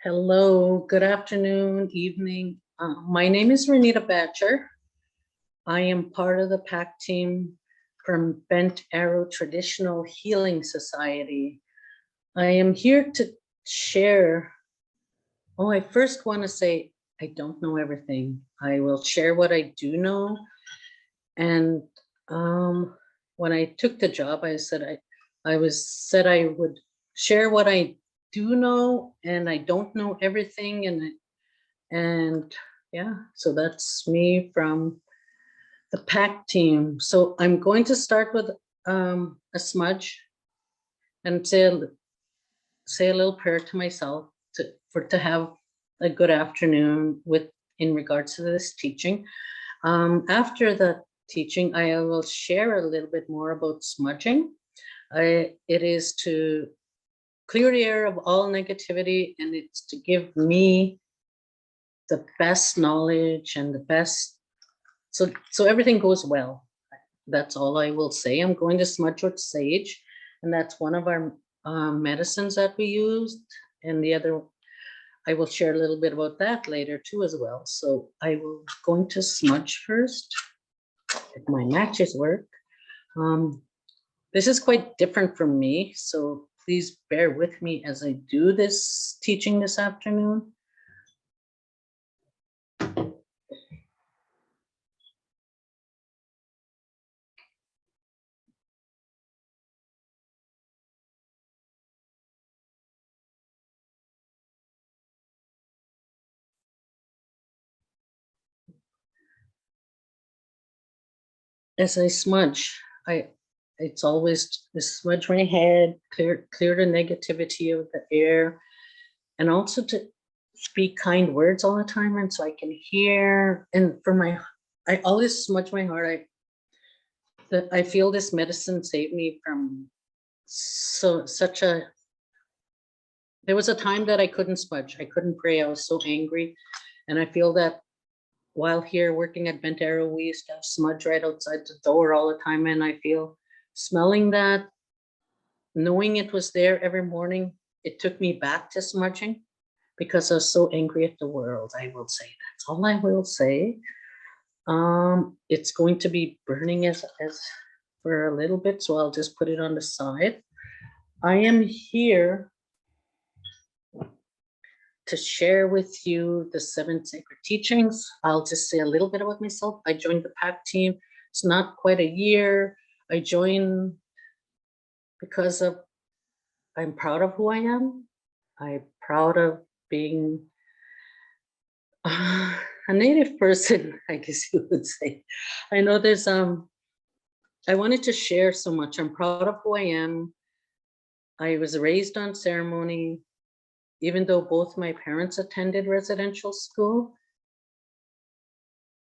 Hello, good afternoon, evening. My name is Renita Batcher. I am part of the PAC team from Bent Arrow Traditional Healing Society. I am here to share. I first want to say I don't know everything. I will share what I do know. And when I took the job, I said I would share what I do know, and I don't know everything, and yeah, so that's me from the PAC team. So I'm going to start with a smudge and say a little prayer to myself to have a good afternoon with in regards to this teaching. After the teaching, I will share a little bit more about smudging. It is to clear the air of all negativity, and it's to give me the best knowledge and the best, so everything goes well. That's all I will say. I'm going to smudge with sage, and that's one of our medicines that we used. And the other, I will share a little bit about that later too as well. So I will going to smudge first, if my matches work. This is quite different from me, so please bear with me as I do this teaching this afternoon. As I smudge, it's always to smudge my head, clear the negativity of the air, and also to speak kind words all the time, and so I can hear. And I always smudge my heart. I feel this medicine saved me from such a. There was a time that I couldn't smudge. I couldn't pray. I was so angry, and I feel that while here working at Bent Arrow, we used to have smudge right outside the door all the time, and I feel smelling that, knowing it was there every morning, it took me back to smudging because I was so angry at the world. I will say that's all I will say. It's going to be burning as for a little bit, so I'll just put it on the side. I am here to share with you the 7 sacred teachings. I'll just say a little bit about myself. I joined the PAC team. It's not quite a year. I joined because I'm proud of who I am. I'm proud of being a Native person, I guess you would say. I know I wanted to share so much. I'm proud of who I am. I was raised on ceremony, even though both my parents attended residential school.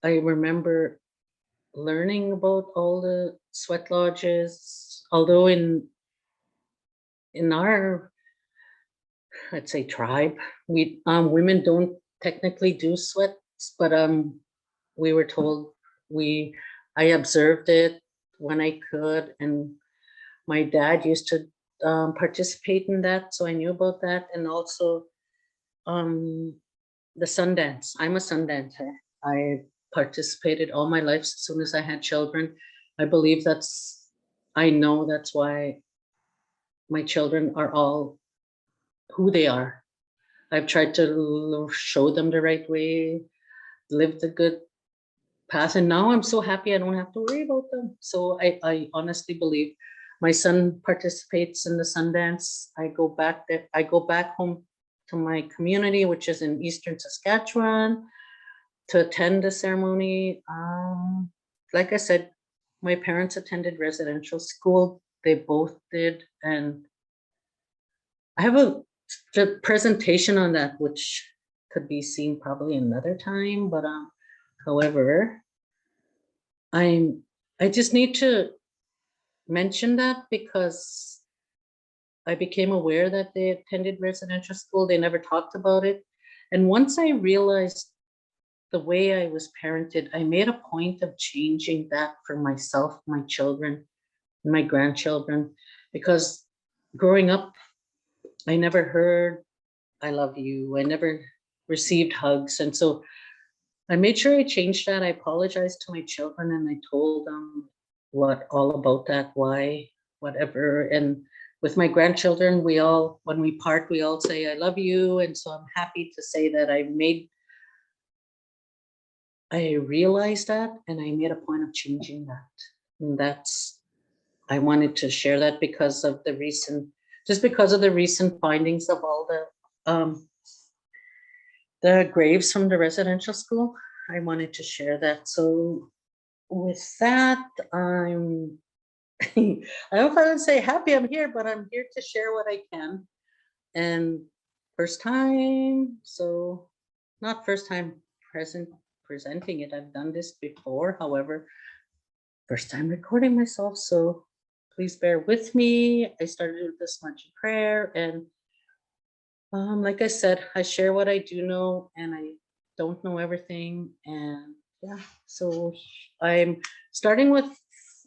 I remember learning about all the sweat lodges, although in our, let's say, tribe, we women don't technically do sweats, but we were told I observed it when I could, and my dad used to participate in that, so I knew about that. And also the sun dance. I'm a sun dancer. I participated all my life as soon as I had children. I believe I know that's why my children are all who they are. I've tried to show them the right way, live the good path, and now I'm so happy I don't have to worry about them. So I honestly believe my son participates in the Sundance. I go back home to my community, which is in eastern Saskatchewan, to attend the ceremony. Like I said, my parents attended residential school. They both did, and I have a presentation on that, which could be seen probably another time. But however, I just need to mention that because I became aware that they attended residential school. They never talked about it. And once I realized the way I was parented, I made a point of changing that for myself, my children, and my grandchildren, because growing up, I never heard I love you. I never received hugs. And so I made sure I changed that. I apologized to my children and I told them what all about that, why, whatever. And with my grandchildren, we all, when we part, we all say, I love you. And so I'm happy to say that I realized that and I made a point of changing that. And I wanted to share that because of the recent findings of all the graves from the residential school. I wanted to share that. So with that, I'm I don't know if I would say happy I'm here, but I'm here to share what I can. And first time, so not first time presenting it. I've done this before, however, first time recording myself. So please bear with me. I started with this much prayer, and like I said, I share what I do know, and I don't know everything. And yeah, so I'm starting with,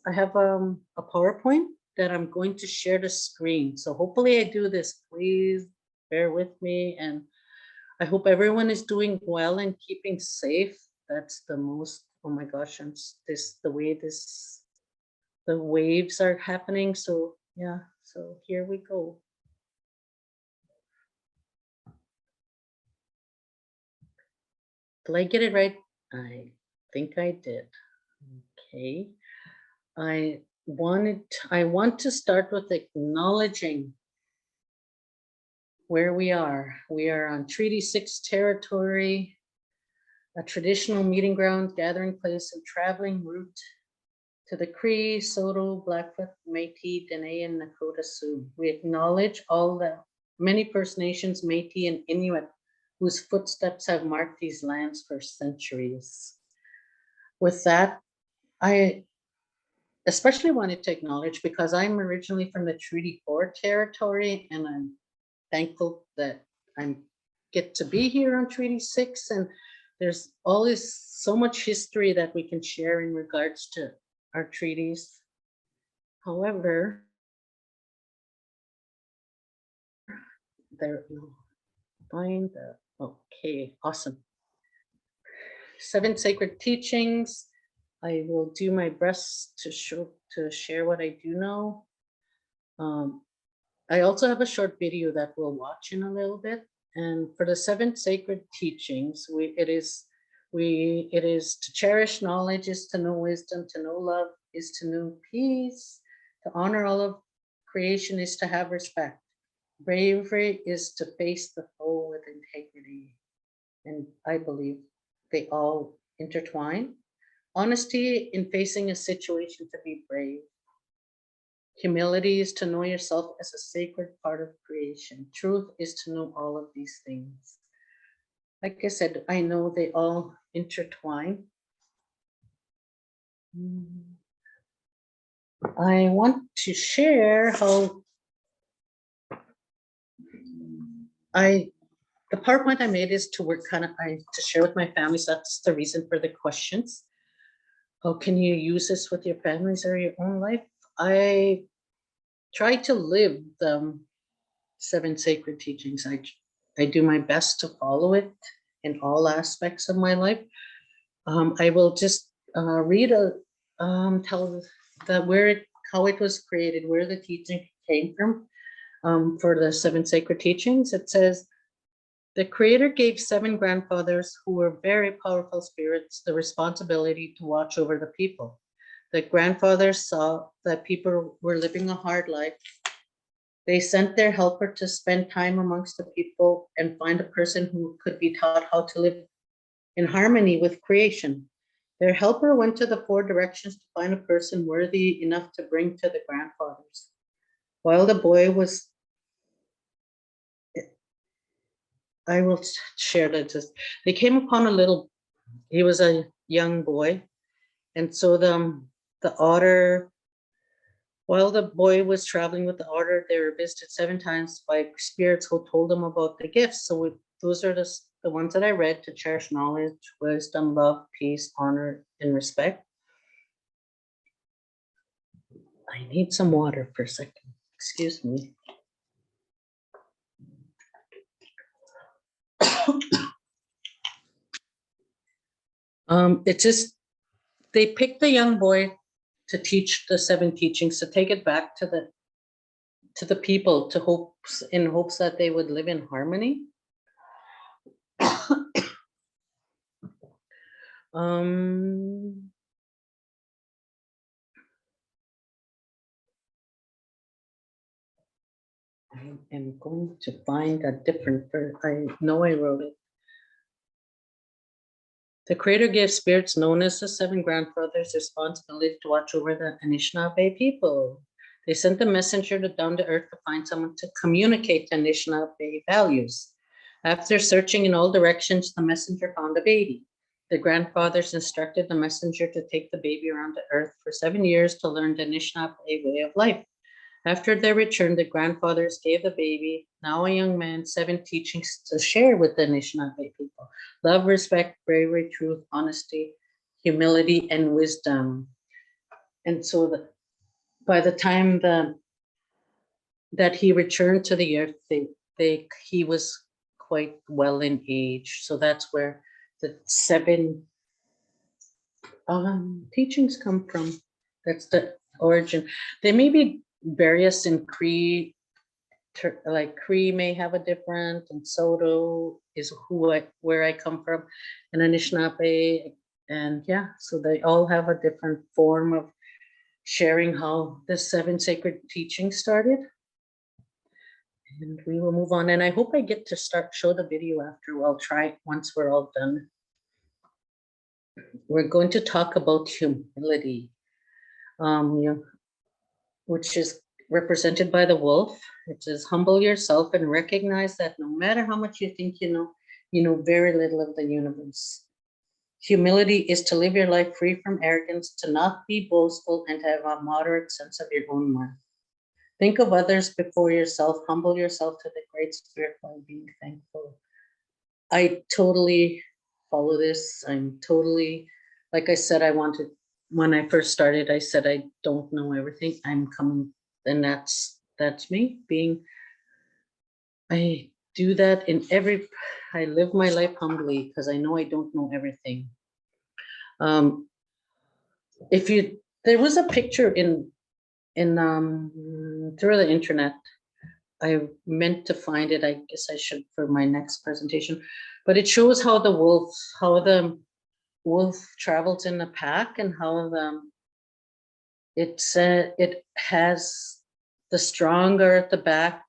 I have a PowerPoint that I'm going to share the screen. So hopefully I do this. Please bear with me, and I hope everyone is doing well and keeping safe. That's the most, oh my gosh, and the way the waves are happening. So yeah, so here we go. Did I get it right? I think I did. Okay. I want to start with acknowledging where we are. We are on Treaty 6 territory, a traditional meeting ground, gathering place, and traveling route to the Cree, Saulteaux, Blackfoot, Métis, Dene, and Nakota Sioux. We acknowledge all the many First Nations, Métis, and Inuit whose footsteps have marked these lands for centuries. With that, I especially wanted to acknowledge, because I'm originally from the Treaty 4 territory, and I'm thankful that I get to be here on Treaty 6, and there's always so much history that we can share in regards to our treaties. However, there you'll find the, okay, awesome. 7 sacred teachings. I will do my best to share what I do know. I also have a short video that we'll watch in a little bit. And for the 7 sacred teachings, it is to cherish knowledge, is to know wisdom, to know love, is to know peace, to honor all of creation, is to have respect. Bravery is to face the foe with integrity. And I believe they all intertwine. Honesty in facing a situation, to be brave. Humility is to know yourself as a sacred part of creation. Truth is to know all of these things. Like I said, I know they all intertwine. I want to share how the PowerPoint I made is to work to share with my families. That's the reason for the questions. How can you use this with your families or your own life? I try to live the 7 sacred teachings. I do my best to follow it in all aspects of my life. I will just read tell how it was created, where the teaching came from. For the 7 sacred teachings, it says, the Creator gave 7 grandfathers who were very powerful spirits the responsibility to watch over the people. The grandfathers saw that people were living a hard life. They sent their helper to spend time amongst the people and find a person who could be taught how to live in harmony with creation. Their helper went to the 4 directions to find a person worthy enough to bring to the grandfathers. While the boy was, I will share that. They came upon he was a young boy. And so the otter, while the boy was traveling with the otter, they were visited 7 times by spirits who told them about the gifts. So those are the ones that I read: to cherish knowledge, wisdom, love, peace, honor, and respect. I need some water for a second. Excuse me. It's just, they picked the young boy to teach the 7 teachings, to take it back to the people, in hopes that they would live in harmony. I am going to find a different, I know I wrote it. The Creator gave spirits known as the 7 grandfathers responsibility to watch over the Anishinaabe people. They sent the messenger down to earth to find someone to communicate the Anishinaabe values. After searching in all directions, the messenger found a baby. The grandfathers instructed the messenger to take the baby around the earth for 7 years to learn the Anishinaabe way of life. After their return, the grandfathers gave the baby, now a young man, 7 teachings to share with the Anishinaabe people: love, respect, bravery, truth, honesty, humility, and wisdom. And so by the time that he returned to the earth, he was quite well in age. So that's where the 7 teachings come from. That's the origin. They may be various in Cree, like Cree may have a different, and Soto is where I come from, and Anishinaabe, and yeah, so they all have a different form of sharing how the 7 sacred teachings started. And we will move on, and I hope I get to show the video after. I'll try once we're all done. We're going to talk about humility, which is represented by the wolf. It says, humble yourself and recognize that no matter how much you think you know very little of the universe. Humility is to live your life free from arrogance, to not be boastful, and to have a moderate sense of your own worth. Think of others before yourself. Humble yourself to the Great Spirit while being thankful. I totally follow this. I'm totally, like I said, when I first started, I said, I don't know everything. I'm coming, and that's me being, I do that I live my life humbly because I know I don't know everything. There was a picture in through the internet. I meant to find it. I guess I should for my next presentation, but it shows how the wolf travels in a pack, and how it has the stronger at the back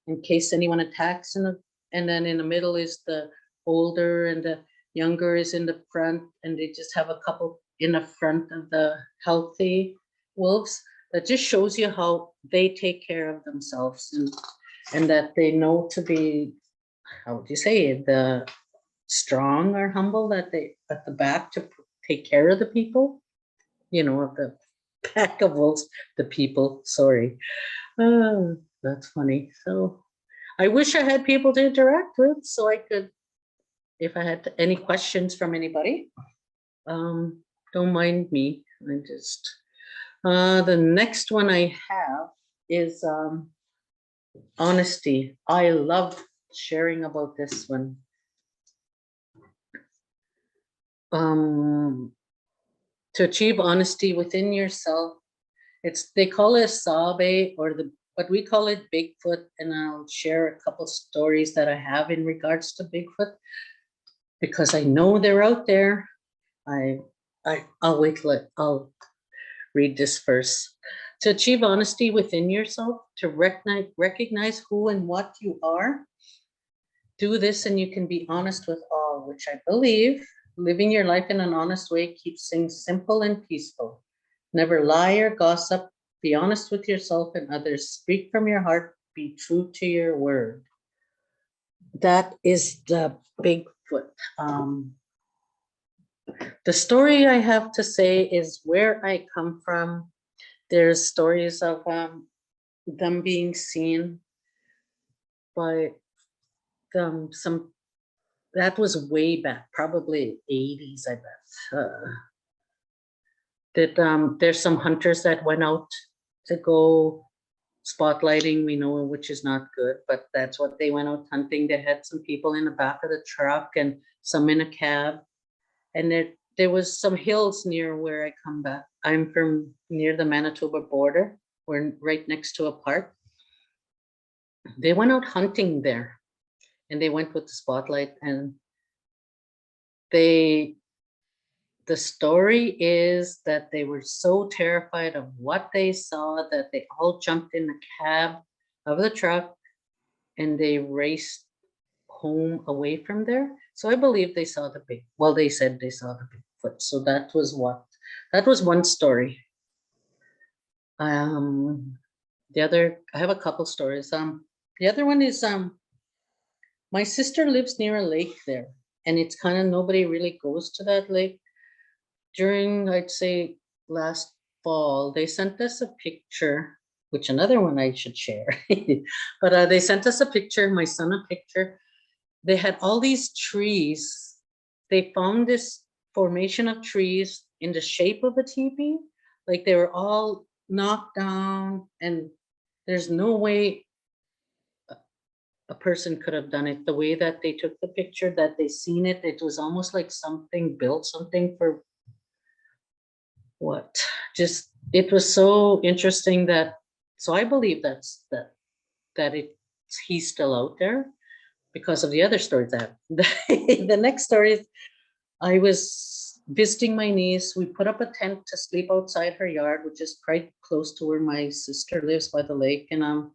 in case anyone attacks, and then in the middle is the older, and the younger is in the front, and they just have a couple in the front of the healthy wolves. That just shows you how they take care of themselves, and that they know to be, how would you say, the strong or humble, that they at the back to take care of the people, of the pack of wolves, the people, sorry. Oh, that's funny. So I wish I had people to interact with, so I could, if I had any questions from anybody, don't mind me. The next one I have is honesty. I love sharing about this one. To achieve honesty within yourself, they call it Sabe, but we call it Bigfoot, and I'll share a couple stories that I have in regards to Bigfoot, because I know they're out there. I'll wait till I'll read this first. To achieve honesty within yourself, to recognize who and what you are, do this and you can be honest with all, which I believe. Living your life in an honest way keeps things simple and peaceful. Never lie or gossip. Be honest with yourself and others. Speak from your heart. Be true to your word. That is the Bigfoot. The story I have to say is where I come from. There's stories of them being seen by that was way back, probably 80s, I bet. There's some hunters that went out to go spotlighting, we know, which is not good, but that's what they went out hunting. They had some people in the back of the truck and some in a cab. And there was some hills near where I come back. I'm from near the Manitoba border. We're right next to a park. They went out hunting there, and they went with the spotlight, and the story is that they were so terrified of what they saw that they all jumped in the cab of the truck and they raced home away from there. So I believe they saw the big, well, they said they saw the Bigfoot. So that was one story. The other, I have a couple stories. The other one is, my sister lives near a lake there, and it's kind of, nobody really goes to that lake. During, I'd say, last fall, they sent us a picture, which another one I should share. But they sent us a picture, my son a picture. They had all these trees. They found this formation of trees in the shape of a teepee. Like they were all knocked down, and there's no way a person could have done it. The way that they took the picture, that they seen it, it was almost like something built something for what? Just, it was so interesting that, so I believe he's still out there because of the other stories that the next story is, I was visiting my niece. We put up a tent to sleep outside her yard, which is quite close to where my sister lives by the lake. And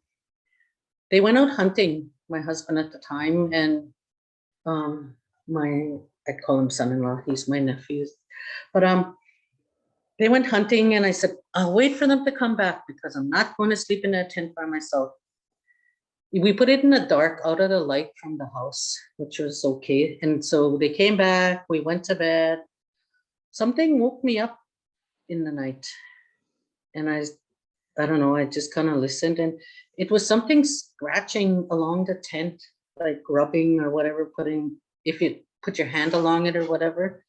they went out hunting, my husband at the time, and I call him son-in-law, he's my nephew. But they went hunting, and I said, I'll wait for them to come back because I'm not going to sleep in that tent by myself. We put it in the dark, out of the light from the house, which was okay. And so they came back, we went to bed. Something woke me up in the night. And I don't know, I just kind of listened, and it was something scratching along the tent, like rubbing or whatever, if you put your hand along it or whatever.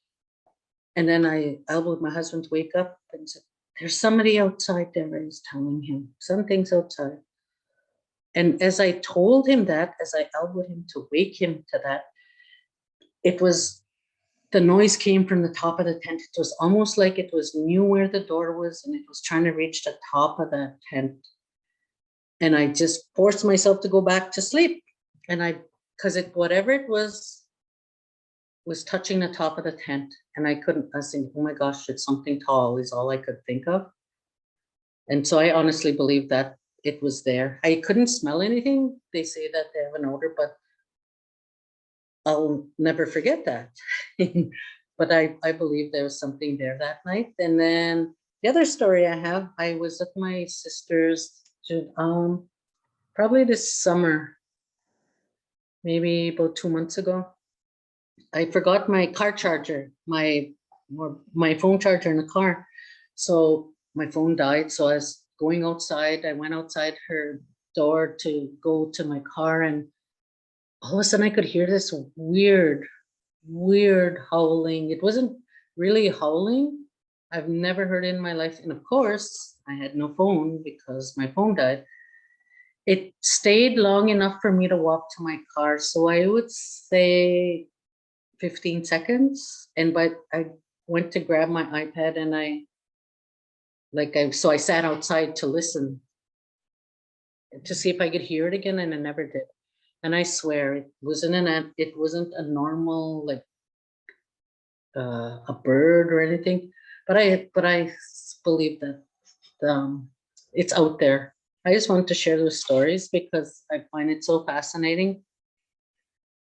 And then I elbowed my husband to wake up and said, there's somebody outside there. I was telling him, something's outside. And as I told him that, as I elbowed him to wake him to that, the noise came from the top of the tent. It was almost like it knew where the door was, and it was trying to reach the top of that tent. And I just forced myself to go back to sleep. And because whatever it was touching the top of the tent, and I was thinking, oh my gosh, it's something tall is all I could think of. And so I honestly believe that it was there. I couldn't smell anything. They say that they have an odor, but I'll never forget that. But I believe there was something there that night. And then the other story I have, I was at my sister's probably this summer, maybe about 2 months ago. I forgot my car charger, my phone charger in the car. So my phone died. So I was going outside. I went outside her door to go to my car, and all of a sudden I could hear this weird howling. It wasn't really howling. I've never heard it in my life. And of course, I had no phone because my phone died. It stayed long enough for me to walk to my car. So I would say 15 seconds. But I went to grab my iPad, and so I sat outside to listen to see if I could hear it again, and I never did. And I swear it wasn't a normal, like a bird or anything, but I believe that it's out there. I just want to share those stories because I find it so fascinating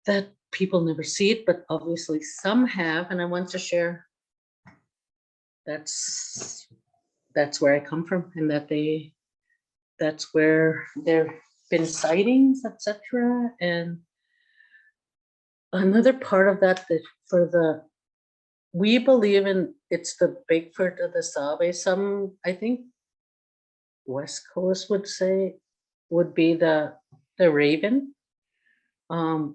that people never see it, but obviously some have, and I want to share. That's where I come from, and that's where there've been sightings, etc. And another part of that we believe in, it's the Bigfoot of the Sabe. Some, I think West Coast would be the raven. I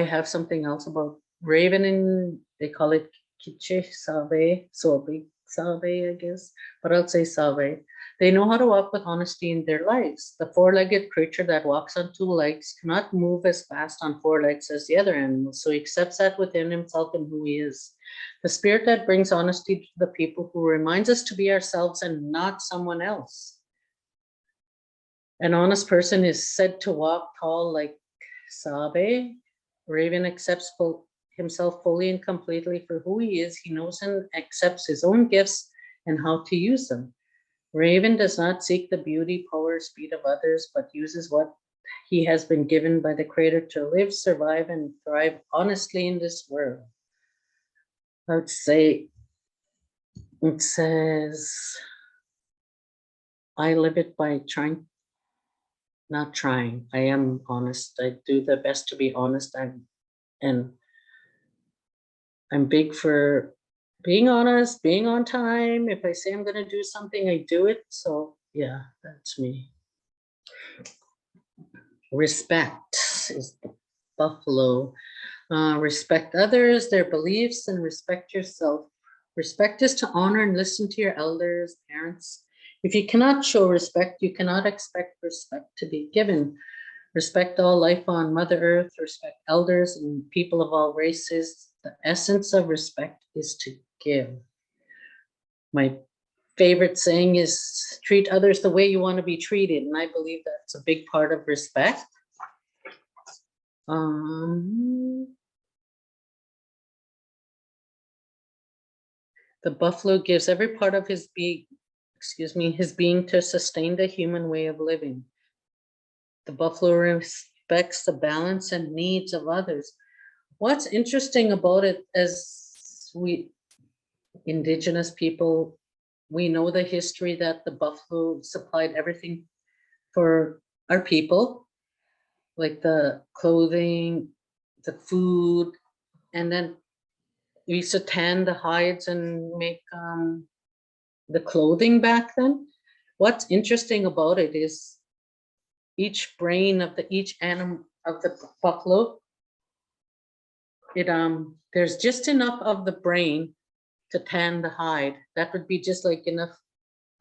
have something else about raven, and they call it Kiche Sabe, so a big Sabe, I guess, but I'll say Sabe. They know how to walk with honesty in their lives. The four-legged creature that walks on two legs cannot move as fast on four legs as the other animals, so he accepts that within himself and who he is. The spirit that brings honesty to the people, who reminds us to be ourselves and not someone else. An honest person is said to walk tall like Sabe. Raven accepts himself fully and completely for who he is. He knows and accepts his own gifts and how to use them. Raven does not seek the beauty, power, speed of others, but uses what he has been given by the Creator to live, survive, and thrive honestly in this world. I would say it says, I live it by not trying. I am honest. I do the best to be honest. And I'm big for being honest, being on time. If I say I'm going to do something, I do it. So yeah, that's me. Respect is the buffalo. Respect others, their beliefs, and respect yourself. Respect is to honor and listen to your elders, parents. If you cannot show respect, you cannot expect respect to be given. Respect all life on Mother Earth, respect elders and people of all races. The essence of respect is to give. My favorite saying is treat others the way you want to be treated. And I believe that's a big part of respect. The buffalo gives every part of his being, his being to sustain the human way of living. The buffalo respects the balance and needs of others. What's interesting about it, as we Indigenous people, we know the history that the buffalo supplied everything for our people, like the clothing, the food, and then we used to tan the hides and make the clothing back then. What's interesting about it is each brain of each animal of the buffalo, there's just enough of the brain to tan the hide. That would be just like enough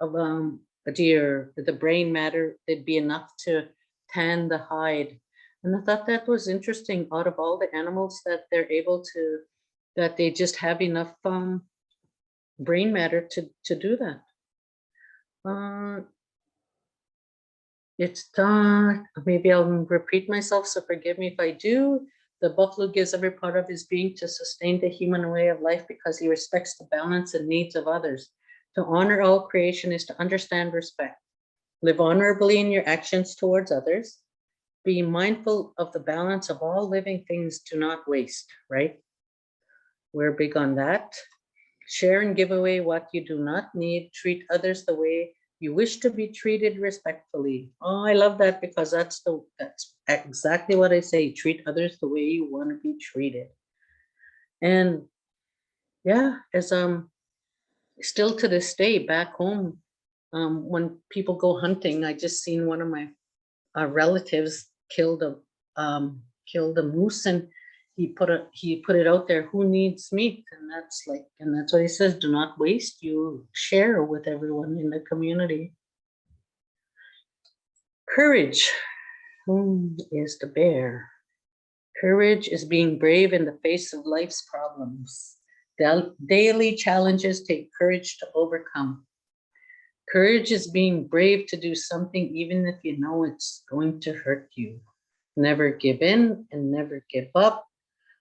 of a deer. The brain matter, it'd be enough to tan the hide. And I thought that was interesting. Out of all the animals that they're able to, that they just have enough brain matter to do that. It's done. Maybe I'll repeat myself, so forgive me if I do. The buffalo gives every part of his being to sustain the human way of life because he respects the balance and needs of others. To honor all creation is to understand respect. Live honorably in your actions towards others. Be mindful of the balance of all living things. Do not waste, right? We're big on that. Share and give away what you do not need. Treat others the way you wish to be treated respectfully. Oh, I love that, because that's exactly what I say. Treat others the way you want to be treated. And yeah, as still to this day back home, when people go hunting, I just seen one of my relatives killed a moose, and he put it out there, who needs meat? And that's what he says, do not waste, you share with everyone in the community. Courage. Who is the bear? Courage is being brave in the face of life's problems. Daily challenges take courage to overcome. Courage is being brave to do something even if you know it's going to hurt you. Never give in and never give up.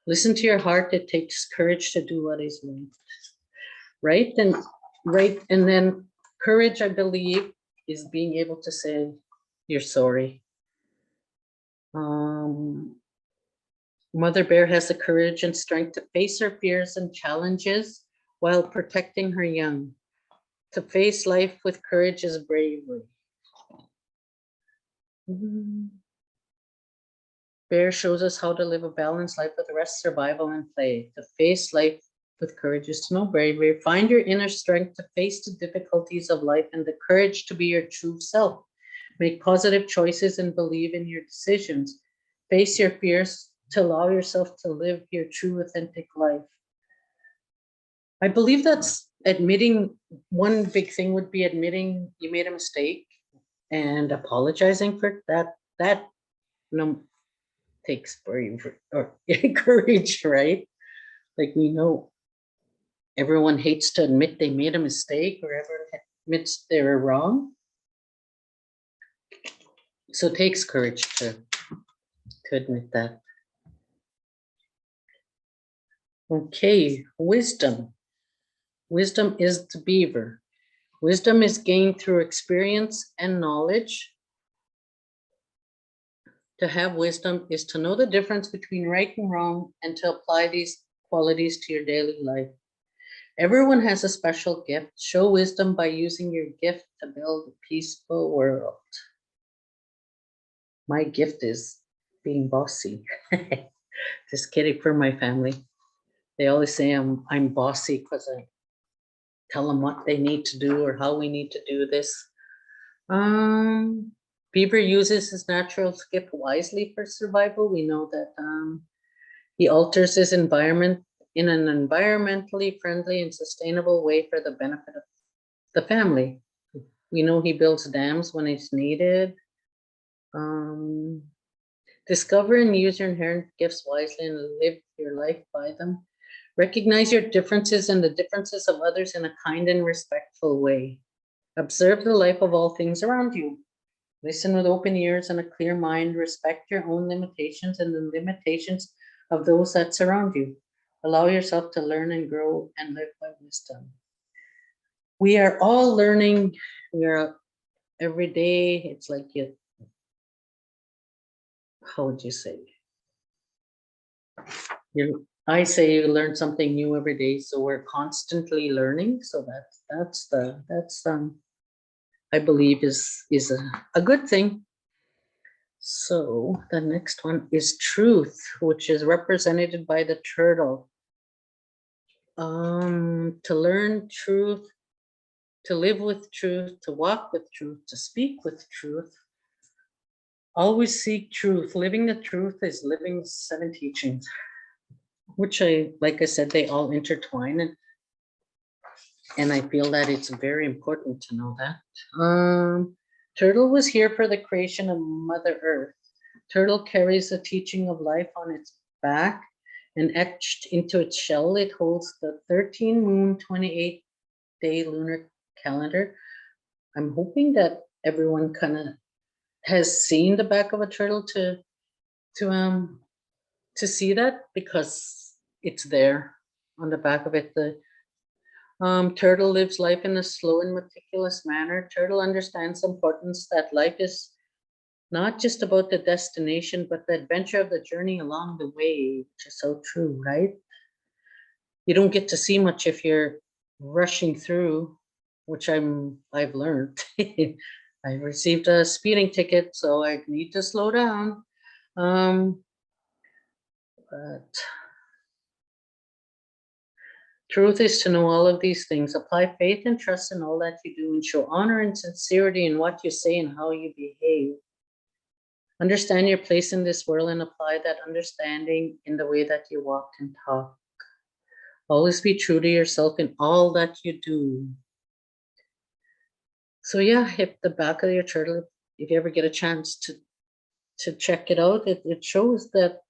Listen to your heart. It takes courage to do what is right. And then courage, I believe, is being able to say you're sorry. Mother Bear has the courage and strength to face her fears and challenges while protecting her young. To face life with courage is bravery. Bear shows us how to live a balanced life with rest, survival, and play. To face life with courage is to know bravery. Find your inner strength to face the difficulties of life and the courage to be your true self. Make positive choices and believe in your decisions. Face your fears to allow yourself to live your true, authentic life. I believe that's admitting, one big thing would be admitting you made a mistake and apologizing for that. That takes bravery or courage, right? Like, we know everyone hates to admit they made a mistake, or everyone admits they were wrong. So it takes courage to admit that. Okay, wisdom. Wisdom is the beaver. Wisdom is gained through experience and knowledge. To have wisdom is to know the difference between right and wrong and to apply these qualities to your daily life. Everyone has a special gift. Show wisdom by using your gift to build a peaceful world. My gift is being bossy. Just kidding, for my family. They always say I'm bossy because I tell them what they need to do or how we need to do this. Beaver uses his natural gift wisely for survival. We know that he alters his environment in an environmentally friendly and sustainable way for the benefit of the family. We know he builds dams when it's needed. Discover and use your inherent gifts wisely and live your life by them. Recognize your differences and the differences of others in a kind and respectful way. Observe the life of all things around you. Listen with open ears and a clear mind. Respect your own limitations and the limitations of those that surround you. Allow yourself to learn and grow and live by wisdom. We are all learning. We are every day. It's like how would you say? I say you learn something new every day, so we're constantly learning. So that's I believe is a good thing. So the next one is truth, which is represented by the turtle. To learn truth, to live with truth, to walk with truth, to speak with truth. Always seek truth. Living the truth is living the 7 teachings, which like I said, they all intertwine, and I feel that it's very important to know that. Turtle was here for the creation of Mother Earth. Turtle carries the teaching of life on its back, and etched into its shell, it holds the 13 moon, 28-day lunar calendar. I'm hoping that everyone kind of has seen the back of a turtle to see that, because it's there on the back of it. The turtle lives life in a slow and meticulous manner. Turtle understands the importance that life is not just about the destination, but the adventure of the journey along the way, which is so true, right? You don't get to see much if you're rushing through, which I've learned. I received a speeding ticket, so I need to slow down. But truth is to know all of these things. Apply faith and trust in all that you do, and show honor and sincerity in what you say and how you behave. Understand your place in this world and apply that understanding in the way that you walk and talk. Always be true to yourself in all that you do. So yeah, hit the back of your turtle. If you ever get a chance to check it out, it shows that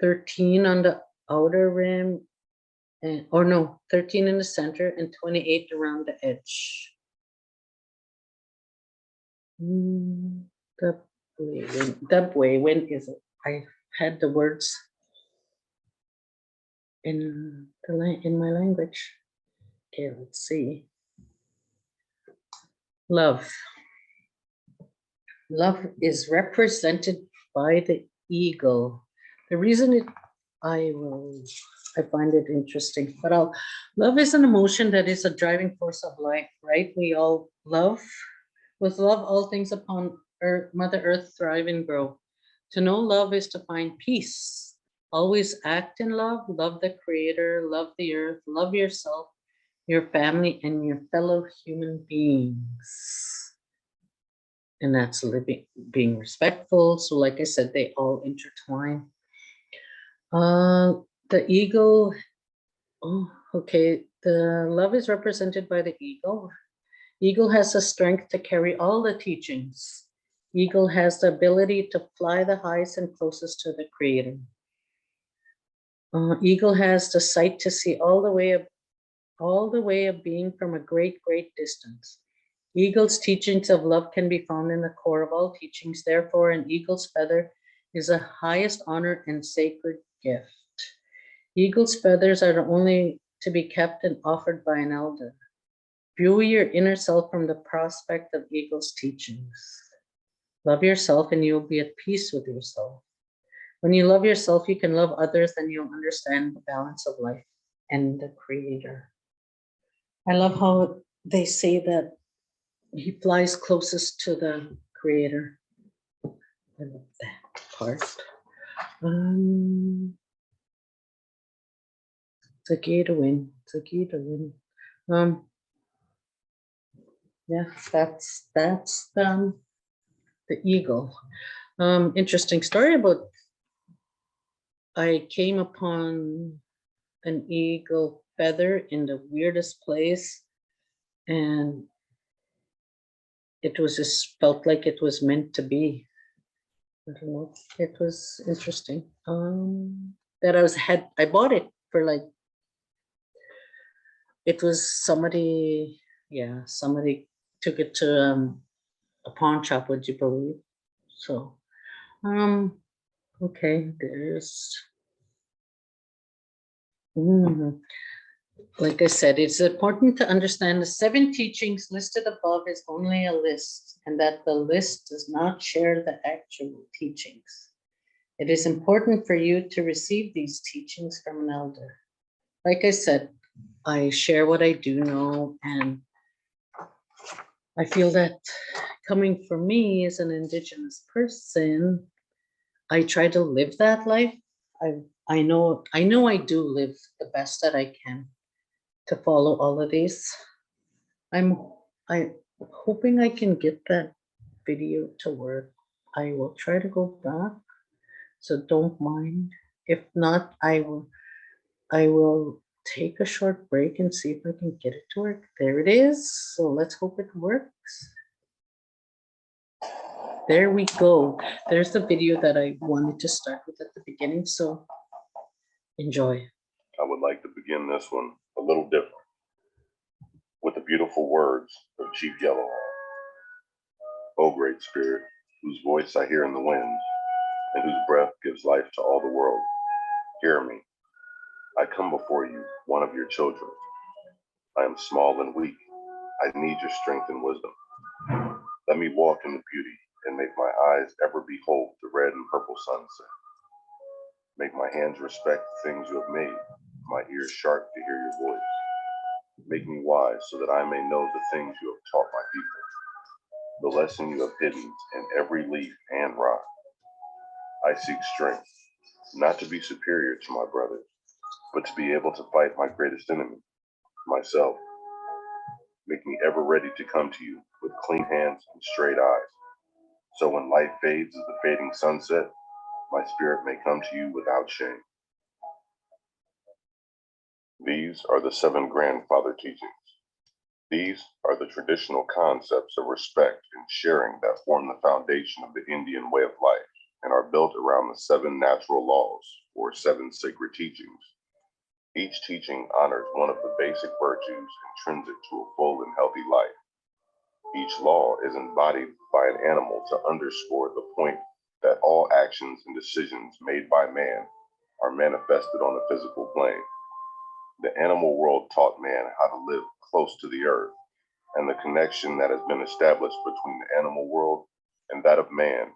13 on the outer rim, or no, 13 in the center and 28 around the edge. Dubway, when is it? I had the words in my language. Okay, let's see. Love. Love is represented by the eagle. The reason I find it interesting, but love is an emotion that is a driving force of life, right? We all love. With love, all things upon earth, Mother Earth thrive and grow. To know love is to find peace. Always act in love, love the Creator, love the earth, love yourself, your family, and your fellow human beings. And that's being respectful. So like I said, they all intertwine. The eagle, oh, okay. The love is represented by the eagle. Eagle has the strength to carry all the teachings. Eagle has the ability to fly the highest and closest to the creator. Eagle has the sight to see all the way of being from a great, great distance. Eagle's teachings of love can be found in the core of all teachings. Therefore, an eagle's feather is the highest honor and sacred gift. Eagle's feathers are only to be kept and offered by an elder. View your inner self from the prospect of eagle's teachings. Love yourself and you'll be at peace with yourself. When you love yourself, you can love others, then you'll understand the balance of life and the creator. I love how they say that he flies closest to the creator. I love that part. It's a key to win. It's a key to win. Yeah, that's the eagle. Interesting story about, I came upon an eagle feather in the weirdest place, and it was just felt like it was meant to be. I don't know. It was interesting. That I bought it for like, it was somebody, yeah, somebody took it to a pawn shop, would you believe? So, okay, there's, like I said, it's important to understand the 7 teachings listed above is only a list, and that the list does not share the actual teachings. It is important for you to receive these teachings from an elder. Like I said, I share what I do know, and I feel that coming from me as an Indigenous person, I try to live that life. I know I do live the best that I can to follow all of these. I'm hoping I can get that video to work. I will try to go back, so don't mind. If not, I will take a short break and see if I can get it to work. There it is. So let's hope it works. There we go. There's the video that I wanted to start with at the beginning, so enjoy. I would like to begin this one a little different with the beautiful words of Chief Yellow. O great spirit, whose voice I hear in the wind, and whose breath gives life to all the world, hear me. I come before you, one of your children. I am small and weak. I need your strength and wisdom. Let me walk in the beauty and make my eyes ever behold the red and purple sunset. Make my hands respect the things you have made, my ears sharp to hear your voice. Make me wise so that I may know the things you have taught my people, the lesson you have hidden in every leaf and rock. I seek strength, not to be superior to my brothers, but to be able to fight my greatest enemy, myself. Make me ever ready to come to you with clean hands and straight eyes, so when light fades as the fading sunset, my spirit may come to you without shame. These are the 7 grandfather teachings. These are the traditional concepts of respect and sharing that form the foundation of the Indian way of life and are built around the 7 natural laws, or 7 sacred teachings. Each teaching honors one of the basic virtues intrinsic to a full and healthy life. Each law is embodied by an animal to underscore the point that all actions and decisions made by man are manifested on the physical plane. The animal world taught man how to live close to the earth, and the connection that has been established between the animal world and that of man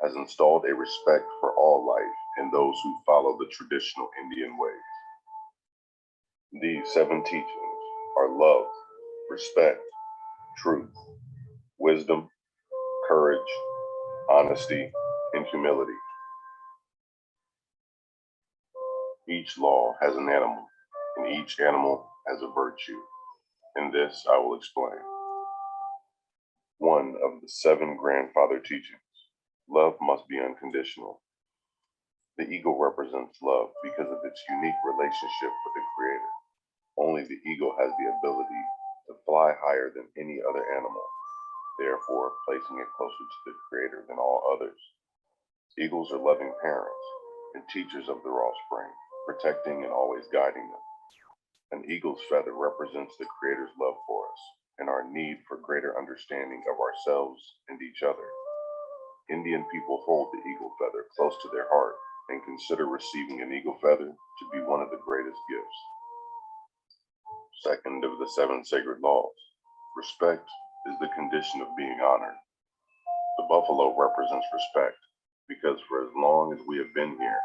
has installed a respect for all life in those who follow the traditional Indian ways. These 7 teachings are love, respect, truth, wisdom, courage, honesty, and humility. Each law has an animal, and each animal has a virtue. In this I will explain. One of the 7 grandfather teachings. Love must be unconditional. The eagle represents love because of its unique relationship with the Creator. Only the eagle has the ability to fly higher than any other animal, therefore placing it closer to the Creator than all others. Eagles are loving parents and teachers of their offspring, protecting and always guiding them. An eagle's feather represents the Creator's love for us and our need for greater understanding of ourselves and each other. Indian people hold the eagle feather close to their heart and consider receiving an eagle feather to be one of the greatest gifts. Second of the seven sacred laws, respect is the condition of being honored. The buffalo represents respect because for as long as we have been here,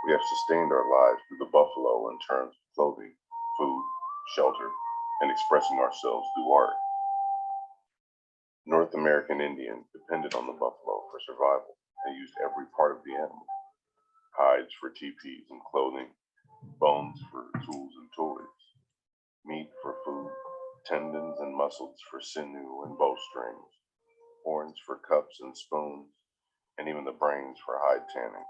we have sustained our lives through the buffalo in terms of clothing, food, shelter, and expressing ourselves through art. North American Indians depended on the buffalo for survival and used every part of the animal: hides for teepees and clothing, bones for tools and toys, meat for food, tendons and muscles for sinew and bowstrings, horns for cups and spoons, and even the brains for hide tanning.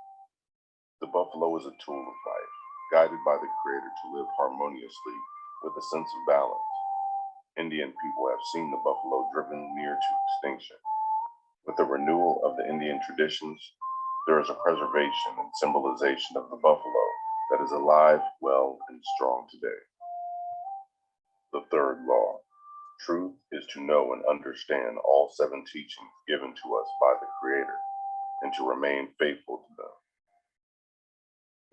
The buffalo is a tool of life, guided by the Creator to live harmoniously with a sense of balance. Indian people have seen the buffalo driven near to extinction. With the renewal of the Indian traditions, there is a preservation and symbolization of the buffalo that is alive, well, and strong today. The third law. Truth is to know and understand all seven teachings given to us by the Creator and to remain faithful to them.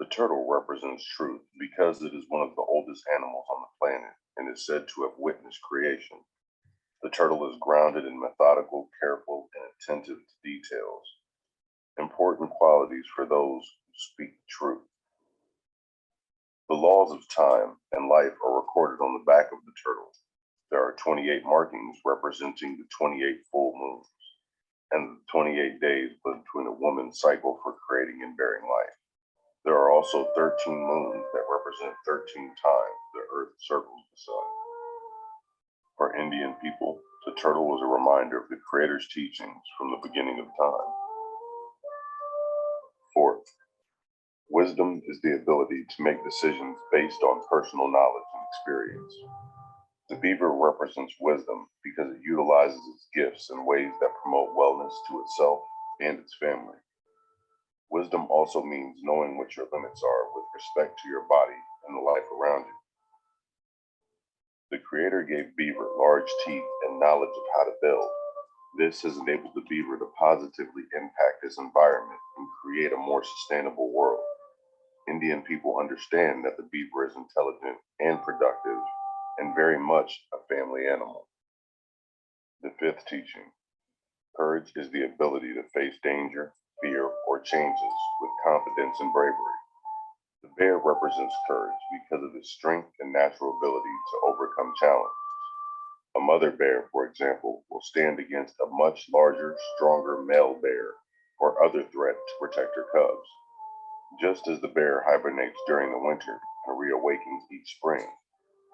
The turtle represents truth because it is one of the oldest animals on the planet and is said to have witnessed creation. The turtle is grounded in methodical, careful, and attentive to details, important qualities for those who speak truth. The laws of time and life are recorded on the back of the turtle. There are 28 markings representing the 28 full moons and the 28 days between a woman's cycle for creating and bearing life. There are also 13 moons that represent 13 times the earth circles the sun. For Indian people, the turtle was a reminder of the Creator's teachings from the beginning of time. Fourth, wisdom is the ability to make decisions based on personal knowledge and experience. The beaver represents wisdom because it utilizes its gifts in ways that promote wellness to itself and its family. Wisdom also means knowing what your limits are with respect to your body and the life around you. The Creator gave beaver large teeth and knowledge of how to build. This has enabled the beaver to positively impact its environment and create a more sustainable world. Indian people understand that the beaver is intelligent and productive and very much a family animal. The fifth teaching. Courage is the ability to face danger, fear, or changes with confidence and bravery. The bear represents courage because of its strength and natural ability to overcome challenges. A mother bear, for example, will stand against a much larger, stronger male bear or other threat to protect her cubs. Just as the bear hibernates during the winter and reawakens each spring,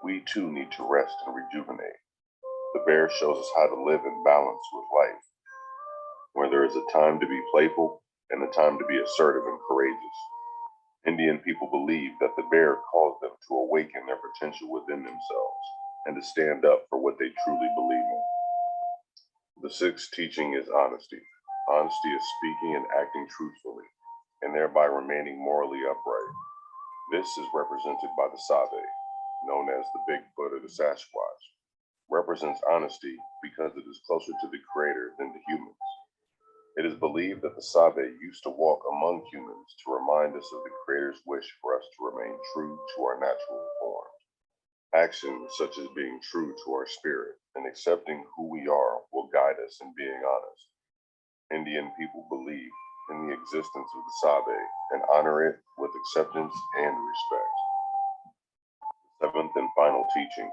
we too need to rest and rejuvenate. The bear shows us how to live in balance with life, where there is a time to be playful and a time to be assertive and courageous. Indian people believe that the bear calls them to awaken their potential within themselves and to stand up for what they truly believe in. The sixth teaching is honesty. Honesty is speaking and acting truthfully, and thereby remaining morally upright. This is represented by the Sabe, known as the Bigfoot or the Sasquatch. Represents honesty because it is closer to the Creator than to humans. It is believed that the Sabe used to walk among humans to remind us of the Creator's wish for us to remain true to our natural form. Actions such as being true to our spirit and accepting who we are will guide us in being honest. Indian people believe in the existence of the Sabe and honor it with acceptance and respect. The seventh and final teaching,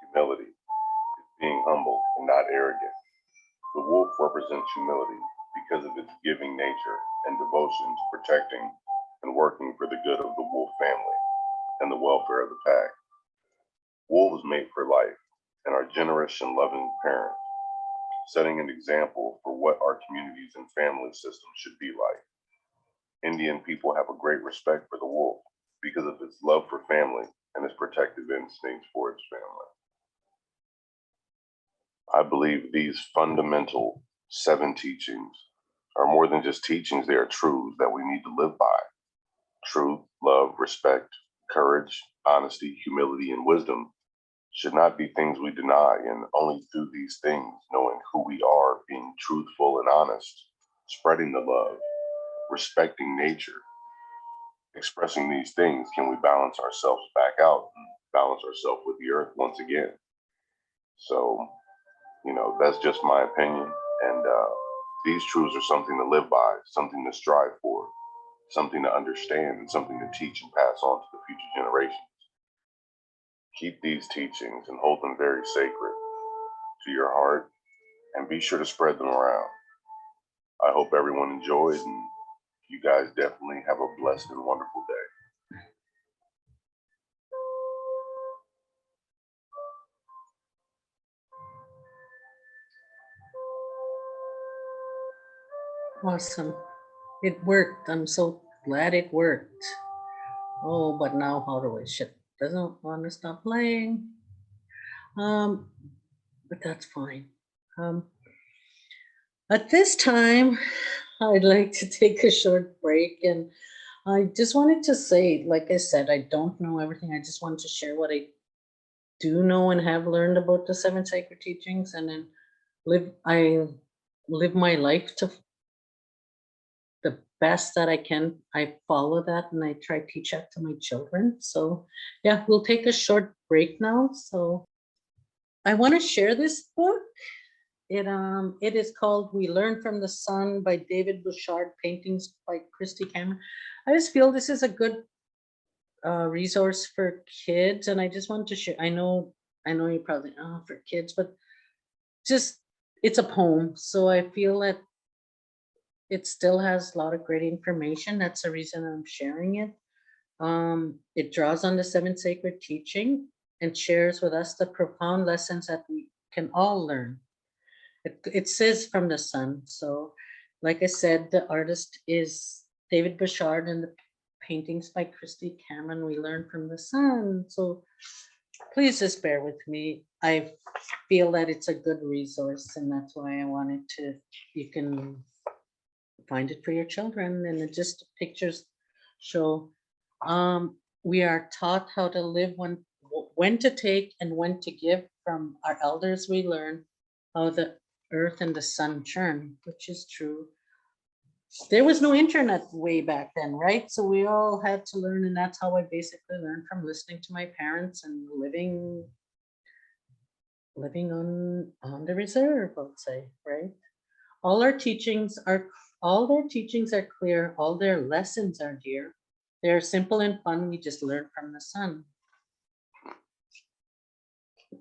humility, is being humble and not arrogant. The wolf represents humility because of its giving nature and devotion to protecting and working for the good of the wolf family and the welfare of the pack. Wolves mate for life and are generous and loving parents, setting an example for what our communities and family systems should be like. Indian people have a great respect for the wolf because of its love for family and its protective instincts for its family. I believe these fundamental 7 teachings are more than just teachings, they are truths that we need to live by. Truth, love, respect, courage, honesty, humility, and wisdom should not be things we deny, and only through these things, knowing who we are, being truthful and honest, spreading the love, respecting nature, expressing these things, can we balance ourselves back out and balance ourselves with the earth once again. So, that's just my opinion. And these truths are something to live by, something to strive for, something to understand, and something to teach and pass on to the future generations. Keep these teachings and hold them very sacred to your heart, and be sure to spread them around. I hope everyone enjoys, and you guys definitely have a blessed and wonderful day. Awesome. It worked. I'm so glad it worked. Oh, but now how do I shit? Doesn't want to stop playing. But that's fine. At this time, I'd like to take a short break, and I just wanted to say, like I said, I don't know everything. I just wanted to share what I do know and have learned about the 7 sacred teachings, and then I live my life to the best that I can. I follow that, and I try to teach that to my children. So yeah, we'll take a short break now. So I want to share this book. It is called We Learn from the Sun by David Bouchard, paintings by Christy Cameron. I just feel this is a good resource for kids, and I just want to share. I know you probably for kids, but just it's a poem, so I feel that it still has a lot of great information. That's the reason I'm sharing it. It draws on the 7 sacred teaching and shares with us the profound lessons that we can all learn. It says from the sun. So like I said, the artist is David Bouchard, and the paintings by Christy Cameron. We learn from the sun. So please just bear with me. I feel that it's a good resource, and that's why I wanted to, you can find it for your children, and it just pictures show we are taught how to live, when to take and when to give. From our elders we learn how the earth and the sun churn, which is true. There was no internet way back then, right? So we all had to learn, and that's how I basically learned, from listening to my parents and living on the reserve, I would say, right? All their teachings are clear, all their lessons are dear. They're simple and fun, we just learn from the sun.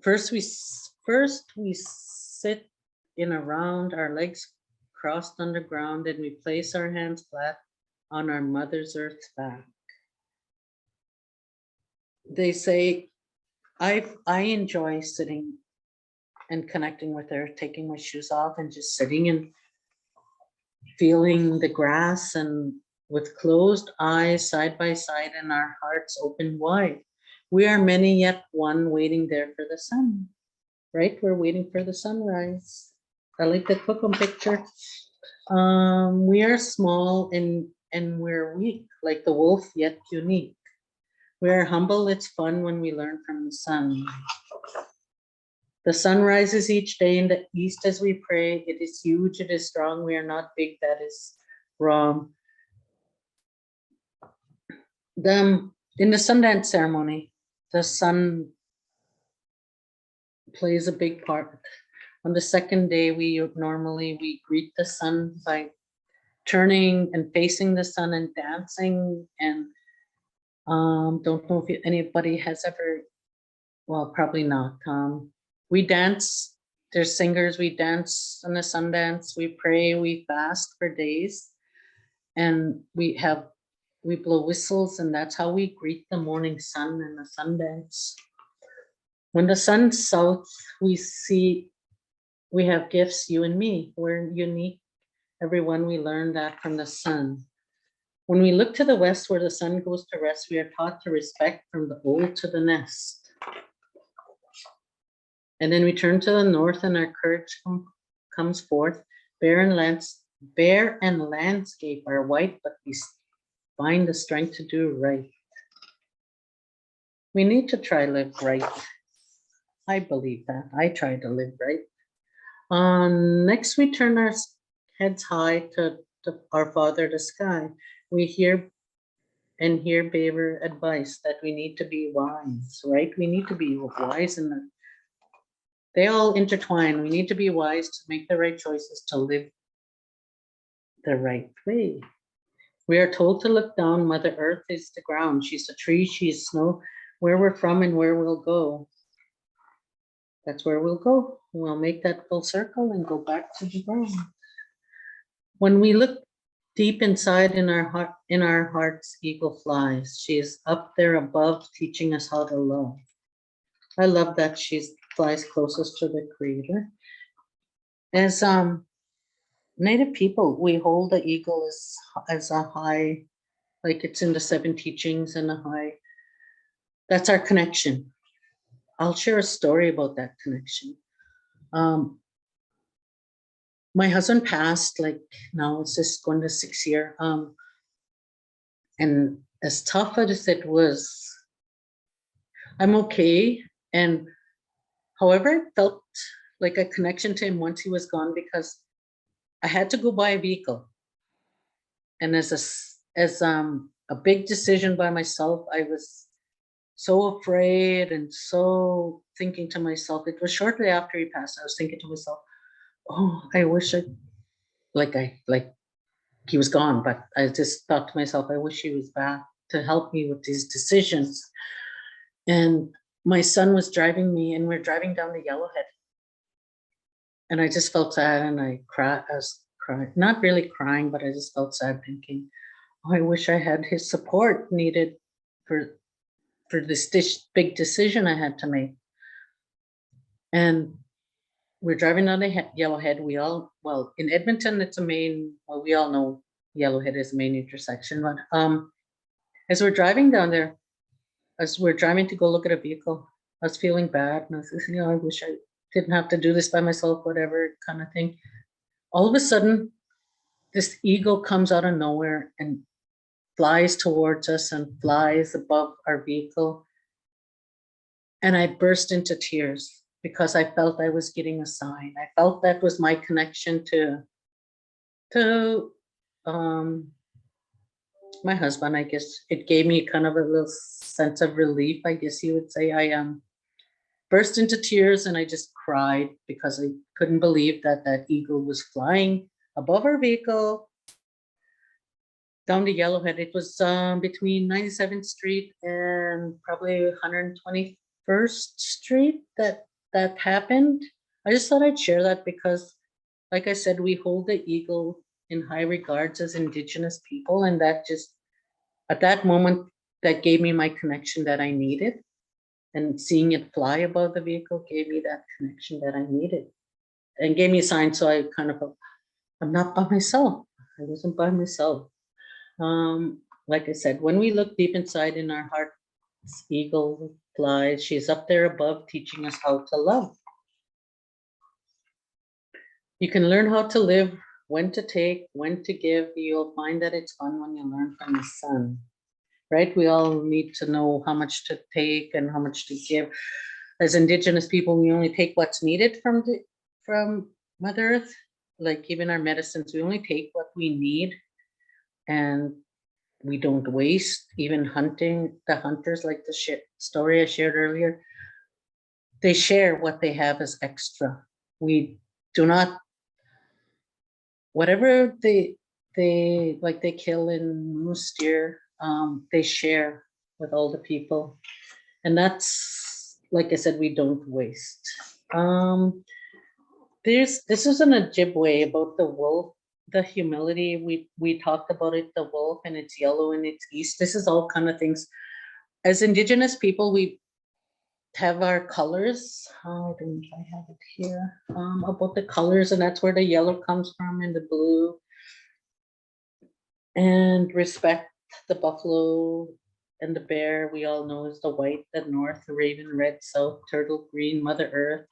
First we sit in a round, our legs crossed on the ground, and we place our hands flat on our Mother's Earth's back. They say, I enjoy sitting and connecting with her, taking my shoes off and just sitting and feeling the grass, and with closed eyes side by side and our hearts open wide. We are many yet one, waiting there for the sun, right? We're waiting for the sunrise. I like the Cookham picture. We are small and we're weak, like the wolf, yet unique. We are humble, it's fun when we learn from the sun. The sun rises each day in the east as we pray. It is huge, it is strong. We are not big, that is wrong. In the Sundance ceremony, the sun plays a big part. On the second day, we greet the sun by turning and facing the sun and dancing. And don't know if anybody has ever, well, probably not. We dance, there's singers, we dance on the Sundance, we pray, we fast for days, and we blow whistles, and that's how we greet the morning sun and the Sundance. When the sun's south, we have gifts, you and me, we're unique. Everyone, we learn that from the sun. When we look to the west where the sun goes to rest, we are taught to respect from the old to the nest. And then we turn to the north and our courage comes forth. Bear and landscape are white, but we find the strength to do right. We need to try live right. I believe that. I try to live right. Next, we turn our heads high to our Father, the sky. We hear Baber advice that we need to be wise, right? We need to be wise, and they all intertwine. We need to be wise to make the right choices, to live the right way. We are told to look down. Mother Earth is the ground. She's the tree, she's snow. Where we're from and where we'll go. That's where we'll go. We'll make that full circle and go back to the ground. When we look deep inside in our hearts, eagle flies. She is up there above, teaching us how to love. I love that she flies closest to the Creator. As Native people, we hold the eagle as a high, like it's in the 7 teachings and a high. That's our connection. I'll share a story about that connection. My husband passed, like now it's just going to 6 year. And as tough as it was, I'm okay. And however, I felt like a connection to him once he was gone, because I had to go buy a vehicle. And as a big decision by myself, I was so afraid and so thinking to myself, it was shortly after he passed, I was thinking to myself, oh, I wish he was gone, but I just thought to myself, I wish he was back to help me with these decisions. And my son was driving me, and we're driving down the Yellowhead. And I just felt sad, and I was crying, not really crying, but I just felt sad, thinking, oh, I wish I had his support needed for this big decision I had to make. And we're driving down the Yellowhead. In Edmonton, it's we all know Yellowhead is a main intersection, but as we're driving down there, as we're driving to go look at a vehicle, I was feeling bad, and I was thinking, I wish I didn't have to do this by myself, whatever kind of thing. All of a sudden, this eagle comes out of nowhere and flies towards us and flies above our vehicle. And I burst into tears because I felt I was getting a sign. I felt that was my connection to my husband. I guess it gave me kind of a little sense of relief, I guess you would say. I burst into tears, and I just cried because I couldn't believe that eagle was flying above our vehicle down the Yellowhead. It was between 97th Street and probably 121st Street that happened. I just thought I'd share that because, like I said, we hold the eagle in high regards as Indigenous people, and that just, at that moment, that gave me my connection that I needed. And seeing it fly above the vehicle gave me that connection that I needed, and gave me a sign. So I kind of felt, I'm not by myself. I wasn't by myself. Like I said, when we look deep inside in our heart, eagle flies. She's up there above, teaching us how to love. You can learn how to live, when to take, when to give. You'll find that it's fun when you learn from the sun, right? We all need to know how much to take and how much to give. As Indigenous people, we only take what's needed from Mother Earth. Like even our medicines, we only take what we need, and we don't waste. Even hunting, the hunters, like the story I shared earlier, they share what they have as extra. We do not, whatever they kill in moose deer, they share with all the people. And that's, like I said, we don't waste. This is an Ojibwe about the wolf, the humility. We talked about it, the wolf, and it's yellow and it's east. This is all kind of things. As Indigenous people, we have our colors. I don't know if I have it here. About the colors, and that's where the yellow comes from, and the blue. and respect the buffalo and the bear. We all know is the white, the north, the raven, red, south, turtle, green, Mother Earth,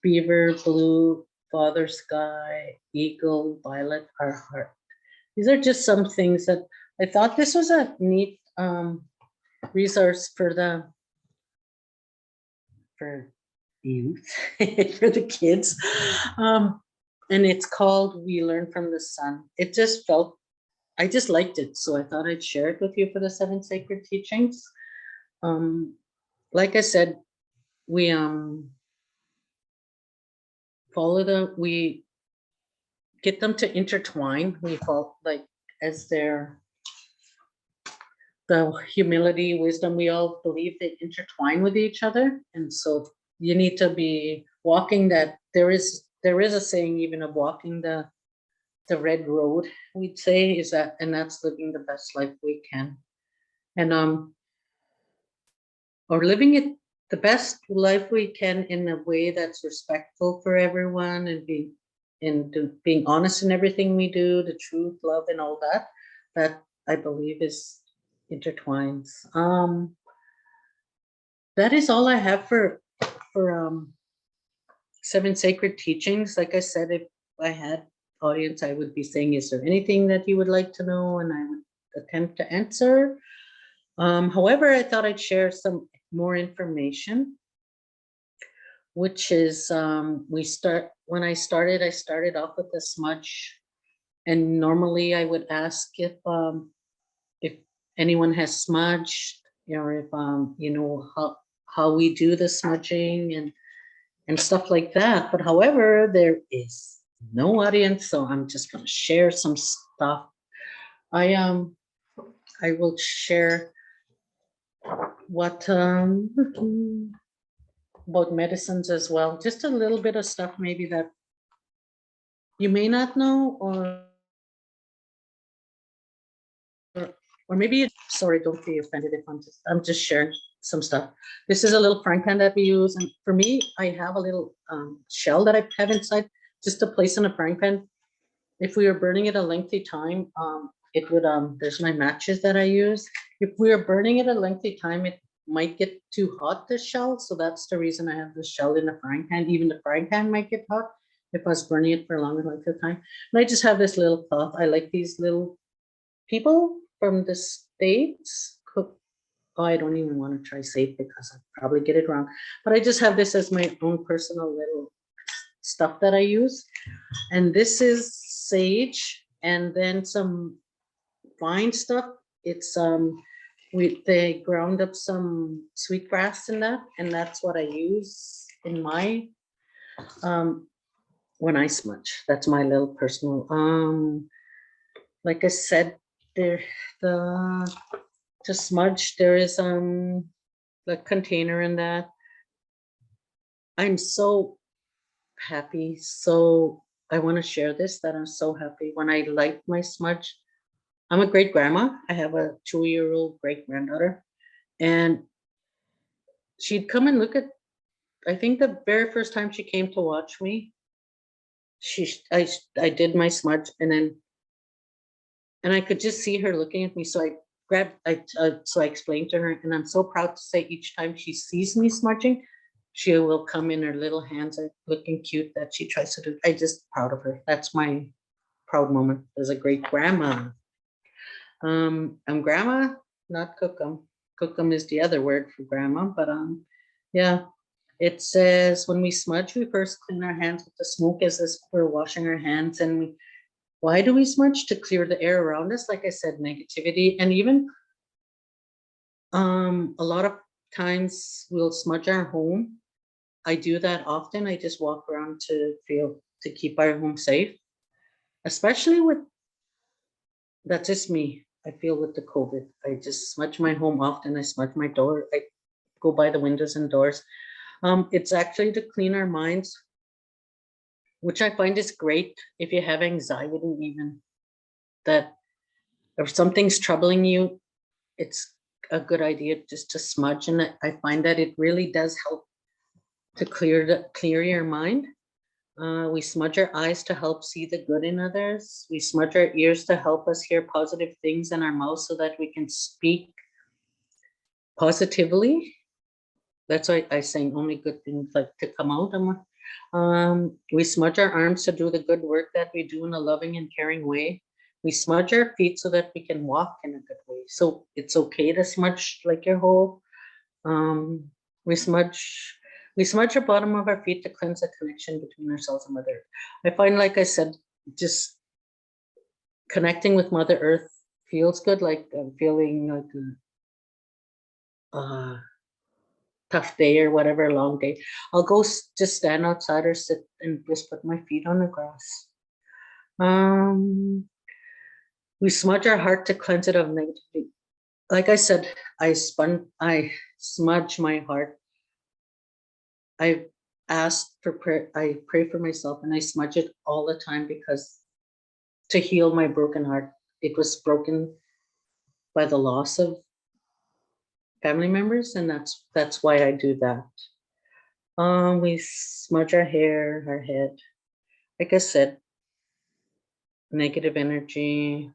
beaver, blue, father sky, eagle, violet, our heart. These are just some things that I thought this was a neat resource for youth, for the kids. And it's called We Learn from the Sun. It just felt, I just liked it. So I thought I'd share it with you for the 7 sacred teachings. Like I said, we we get them to intertwine. We fall like as their the humility, wisdom, we all believe they intertwine with each other. And so you need to be walking that. There is a saying even of walking the red road, we'd say, is that, and that's living the best life we can. And or living it the best life we can in a way that's respectful for everyone, and being honest in everything we do, the truth, love, and all that, that I believe is intertwines. That is all I have for 7 sacred teachings. Like I said, if I had audience, I would be saying, is there anything that you would like to know? And I would attempt to answer. However, I thought I'd share some more information, which is when I started off with a smudge, and normally I would ask if anyone has smudged, or if you know how we do the smudging and stuff like that. But however, there is no audience, so I'm just going to share some stuff. I will share what about medicines as well, just a little bit of stuff maybe that you may not know, or maybe, sorry, don't be offended if I'm just sharing some stuff. This is a little frying pan that we use, and for me, I have a little shell that I have inside just to place in a frying pan. If we are burning it a lengthy time, it would there's my matches that I use. If we are burning it a lengthy time, it might get too hot, the shell, so that's the reason I have the shell in the frying pan. Even the frying pan might get hot if I was burning it for a longer length of time. And I just have this little cloth. I like these little people from the States cook. Oh, I don't even want to try safe because I'll probably get it wrong. But I just have this as my own personal little stuff that I use. And this is sage, and then some fine stuff. It's they ground up some sweetgrass in that, and that's what I use in my when I smudge. That's my little personal like I said, there to smudge, there is the container in that. I'm so happy, so I want to share this, that I'm so happy when I light my smudge. I'm a great grandma. I have a 2-year-old great granddaughter, and she'd come and look at, I think the very first time she came to watch me, I did my smudge, and I could just see her looking at me. So I explained to her, and I'm so proud to say each time she sees me smudging, she will come in, her little hands are looking cute that she tries to do. I just proud of her. That's my proud moment as a great grandma. I'm grandma, not cookum. Cookum is the other word for grandma, but yeah. It says when we smudge, we first clean our hands with the smoke as if we're washing our hands. And why do we smudge? To clear the air around us, like I said, negativity. And even a lot of times we'll smudge our home. I do that often. I just walk around to keep our home safe, especially with, that's just me. I feel with the COVID, I just smudge my home often. I smudge my door. I go by the windows and doors. It's actually to clean our minds, which I find is great if you have anxiety, even that if something's troubling you, it's a good idea just to smudge. And I find that it really does help to clear your mind. We smudge our eyes to help see the good in others. We smudge our ears to help us hear positive things in our mouth so that we can speak positively. That's why I saying only good things like to come out. We smudge our arms to do the good work that we do in a loving and caring way. We smudge our feet so that we can walk in a good way. So it's okay to smudge like your whole. Um, we smudge the bottom of our feet to cleanse the connection between ourselves and Mother Earth. I find, like I said, just connecting with Mother Earth feels good. Like I'm feeling like a tough day or whatever, long day. I'll go just stand outside or sit and just put my feet on the grass. We smudge our heart to cleanse it of negativity. Like I said, I smudge my heart. I ask for prayer, I pray for myself and I smudge it all the time because to heal my broken heart. It was broken by the loss of family members, and that's why I do that. We smudge our hair, our head. Like I said, negative energy.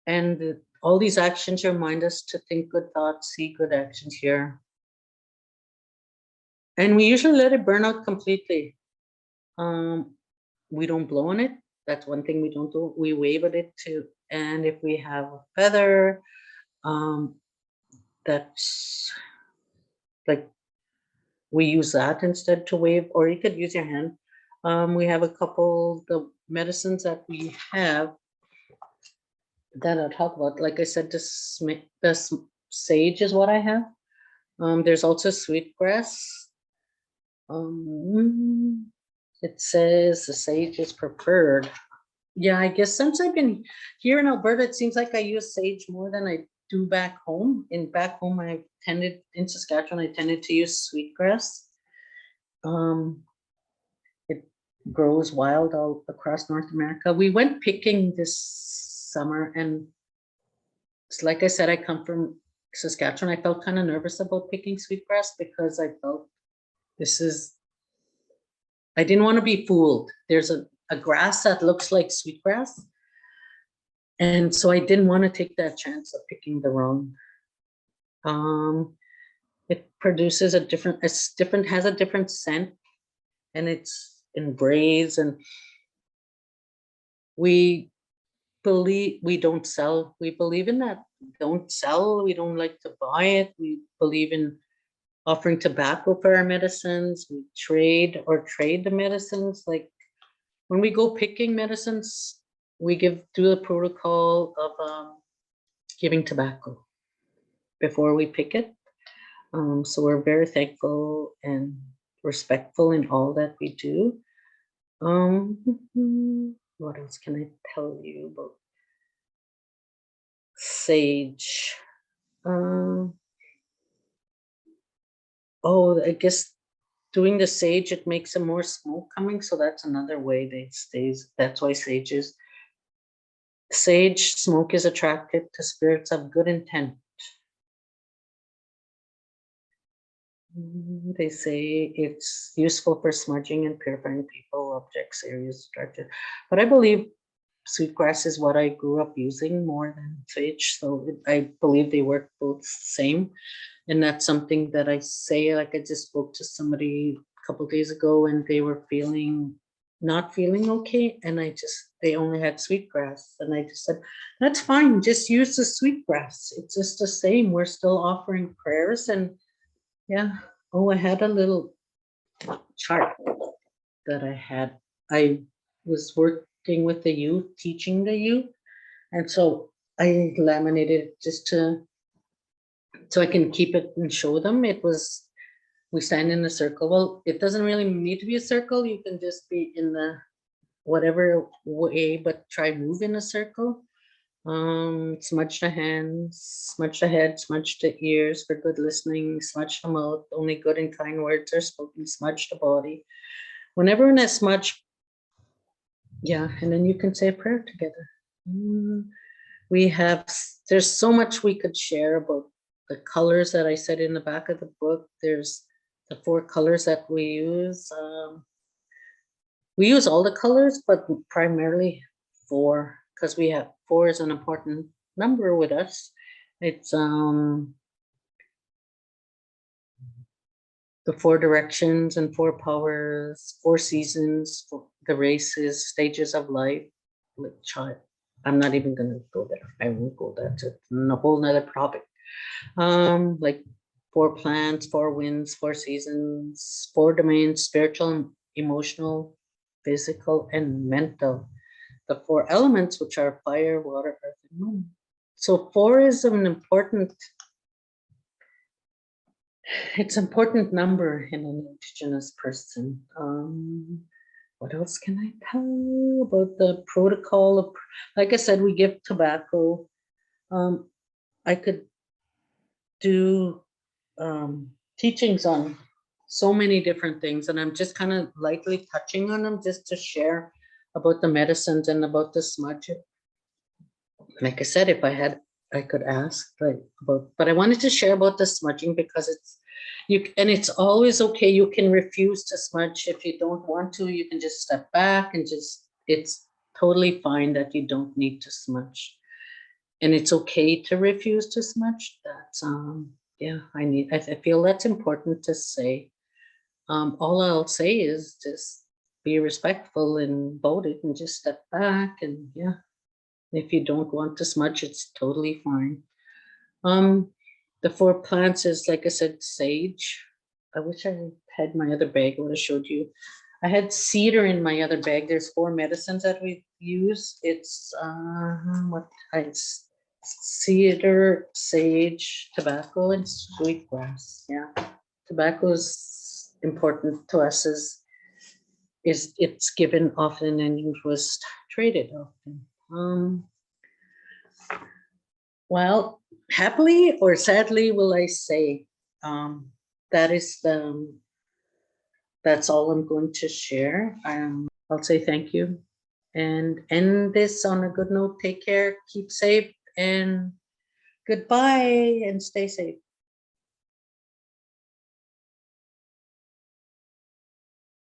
And all these actions remind us to think good thoughts, see good actions here. And we usually let it burn out completely. We don't blow on it. That's one thing we don't do. We wave at it too. And if we have a feather, that's like we use that instead to wave, or you could use your hand. We have a couple the medicines that we have that I'll talk about. Like I said, this sage is what I have. There's also sweetgrass. It says the sage is preferred. Yeah, I guess since I've been here in Alberta, it seems like I use sage more than I do back home. Back home, in Saskatchewan, I tended to use sweetgrass. It grows wild all across North America. We went picking this summer, and it's like I said, I come from Saskatchewan. I felt kind of nervous about picking sweetgrass because I felt I didn't want to be fooled. There's a grass that looks like sweetgrass. And so I didn't want to take that chance of picking the wrong. It produces has a different scent, and it's in braids, and we don't sell. We believe in that. Don't sell. We don't like to buy it. We believe in offering tobacco for our medicines. We trade the medicines. Like when we go picking medicines, we do the protocol of giving tobacco before we pick it. So we're very thankful and respectful in all that we do. What else can I tell you about sage? I guess doing the sage, it makes some more smoke coming, so that's another way that it stays. That's why sage smoke is attracted to spirits of good intent. They say it's useful for smudging and purifying people, objects, areas, structure. But I believe sweetgrass is what I grew up using more than sage. So I believe they work both the same. And that's something that I say, like I just spoke to somebody a couple of days ago and they were not feeling okay. And they only had sweetgrass. And I just said, that's fine. Just use the sweetgrass. It's just the same. We're still offering prayers. And yeah. I had a little chart that I had. I was working with the youth, teaching the youth. And so I laminated it just so I can keep it and show them. We stand in a circle. Well, it doesn't really need to be a circle. You can just be in the whatever way, but try move in a circle. Smudge the hands, smudge the head, smudge the ears for good listening, smudge the mouth, only good and kind words are spoken, smudge the body. When everyone has smudge, yeah, and then you can say a prayer together. There's so much we could share about the colors that I said in the back of the book. There's the 4 colors that we use. We use all the colors, but primarily 4, because we have 4 is an important number with us. It's the 4 directions and 4 powers, 4 seasons, the races, stages of life. Which I'm not even gonna go there. I won't go there. It's a whole nother topic. Like 4 plants, 4 winds, 4 seasons, 4 domains: spiritual, emotional, physical, and mental. The 4 elements, which are fire, water, earth, and moon. So 4 is an important, it's an important number in an Indigenous person. What else can I tell about the protocol of, like I said, we give tobacco. I could do teachings on so many different things, and I'm just kind of lightly touching on them just to share about the medicines and about the smudge. Like I said, if I could ask like about, but I wanted to share about the smudging because it's always okay. You can refuse to smudge if you don't want to. You can just step back and it's totally fine that you don't need to smudge. And it's okay to refuse to smudge. That's yeah, I feel that's important to say. All I'll say is just be respectful and vote it and just step back, and yeah, if you don't want to smudge, it's totally fine. The 4 plants is, like I said, sage. I wish I had my other bag. I would have showed you. I had cedar in my other bag. There's 4 medicines that we use. It's it's cedar, sage, tobacco, and sweetgrass. Yeah, tobacco is important to us. It's given often and it was traded often. Well, happily or sadly, will I say, that is that's all I'm going to share. I'll say thank you and end this on a good note. Take care, keep safe, and goodbye, and stay safe.